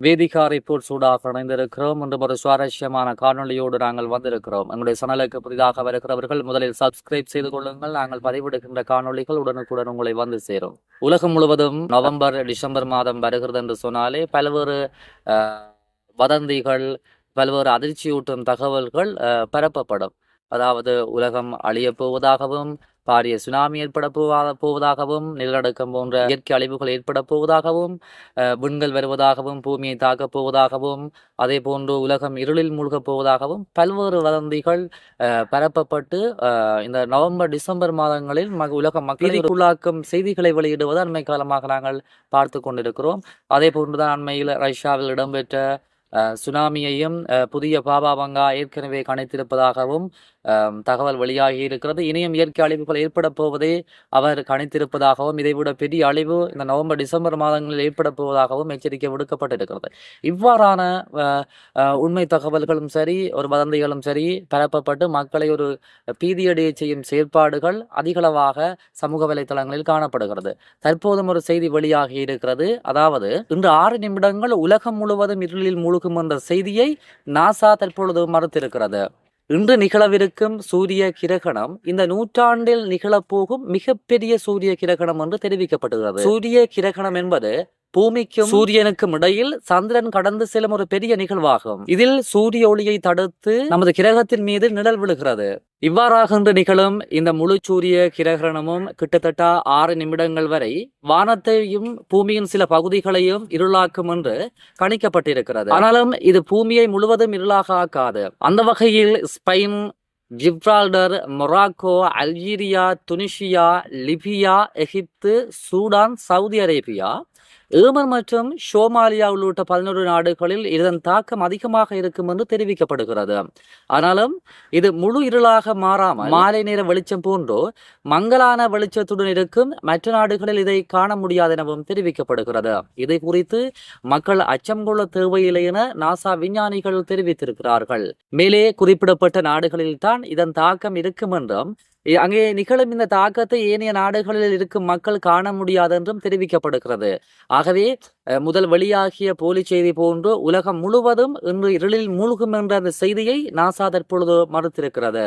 Vedika report சூடாக இணைந்திருக்கிறோம். இன்று ஒரு சுவாரஸ்யமான காணொலியோடு நாங்கள் வந்திருக்கிறோம். எங்களுடைய சேனலுக்கு புதிதாக வருகிறவர்கள் முதலில் சப்ஸ்கிரைப் செய்து கொள்ளுங்கள். நாங்கள் பதிவிடுகின்ற காணொலிகள் உடனுக்குடன் உங்களை வந்து சேரும். உலகம் முழுவதும் நவம்பர் டிசம்பர் மாதம் வருகிறது என்று சொன்னாலே பல்வேறு வதந்திகள், பல்வேறு அதிர்ச்சியூட்டும் தகவல்கள் பரப்பப்படும். அதாவது உலகம் அழியப் போவதாகவும், பாரிய சுனாமி ஏற்பட போவதாகவும், நிலநடுக்கம் போன்ற இயற்கை அழிவுகள் ஏற்பட போவதாகவும், விண்கள் வருவதாகவும், பூமியை தாக்கப் போவதாகவும், அதே போன்று உலகம் இருளில் மூழ்கப் போவதாகவும் பல்வேறு வதந்திகள் பரப்பப்பட்டு இந்த நவம்பர் டிசம்பர் மாதங்களில் உலக மக்களுக்குள்ளாக்கும் செய்திகளை வெளியிடுவது அண்மை காலமாக நாங்கள் பார்த்து கொண்டிருக்கிறோம். அதே போன்றுதான் அண்மையில் ரஷ்யாவில் இடம்பெற்ற சுனாமியையும் புதிய பாபா வங்கா ஏற்கனவே கணித்திருப்பதாகவும் தகவல் வெளியாகி இருக்கிறது. இனியும் இயற்கை அழிவுகள் ஏற்பட போவதே அவர் கணித்திருப்பதாகவும், இதைவிட பெரிய அழிவு இந்த நவம்பர் டிசம்பர் மாதங்களில் ஏற்பட போவதாகவும் எச்சரிக்கை விடுக்கப்பட்டிருக்கிறது. இவ்வாறான உண்மை தகவல்களும் சரி, ஒரு வதந்திகளும் சரி பரப்பப்பட்டு மக்களை ஒரு பீதியடைய செய்யும் செயற்பாடுகள் அதிகளவாக சமூக வலைதளங்களில் காணப்படுகிறது. தற்போதும் ஒரு செய்தி வெளியாகி இருக்கிறது. அதாவது இன்று 6 நிமிடங்கள் உலகம் முழுவதும் இருளில் மூழ்கும் என்ற செய்தியை நாசா தற்பொழுது மறுத்திருக்கிறது. இன்று நிகழவிருக்கும் சூரிய கிரகணம் இந்த நூற்றாண்டில் நிகழப்போகும் மிகப்பெரிய சூரிய கிரகணம் என்று தெரிவிக்கப்படுகிறது. சூரிய கிரகணம் என்பது பூமிக்கும் சூரியனுக்கும் இடையில் சந்திரன் கடந்து செல்லும் ஒரு பெரிய நிகழ்வாகும். இதில் சூரிய ஒளியை தடுத்து நமது கிரகத்தின் மீது நிழல் விழுகிறது. இவ்வாறாக இன்று நிகழும் இந்த முழு சூரிய கிரகணமும் கிட்டத்தட்ட 6 நிமிடங்கள் வரை வானத்தையும் பூமியின் சில பகுதிகளையும் இருளாக்கும் என்று கணிக்கப்பட்டிருக்கிறது. ஆனாலும் இது பூமியை முழுவதும் இருளாக ஆக்காது. அந்த வகையில் Spain, Gibraltar, Morocco, Algeria, Tunisia, Libya, Egypt, Sudan, Saudi Arabia, Yemen மற்றும் சோமாலியா உள்ளிட்ட 11 நாடுகளில் இதன் தாக்கம் அதிகமாக இருக்கும் என்று தெரிவிக்கப்படுகிறது. ஆனாலும் இது முழு இருளாக மாறாமல் மாலை நேர வெளிச்சம் போன்றோ மங்கலான வெளிச்சத்துடன் இருக்கும். மற்ற நாடுகளில் இதை காண முடியாது எனவும் தெரிவிக்கப்படுகிறது. இதை குறித்து மக்கள் அச்சம் கொள்ள தேவையில்லை என நாசா விஞ்ஞானிகள் தெரிவித்திருக்கிறார்கள். மேலே குறிப்பிடப்பட்ட நாடுகளில் தான் இதன் தாக்கம் இருக்கும் என்றும், அங்கே நிகழும் இந்த தாக்கத்தை ஏனைய நாடுகளில் இருக்கும் மக்கள் காண முடியாது என்றும் தெரிவிக்கப்படுகிறது. ஆகவே முதல் வெளியாகிய போலி செய்தி போன்று உலகம் முழுவதும் இன்று இருளில் மூழ்கும் என்ற அந்த செய்தியை நாசா தற்பொழுது மறுத்திருக்கிறது.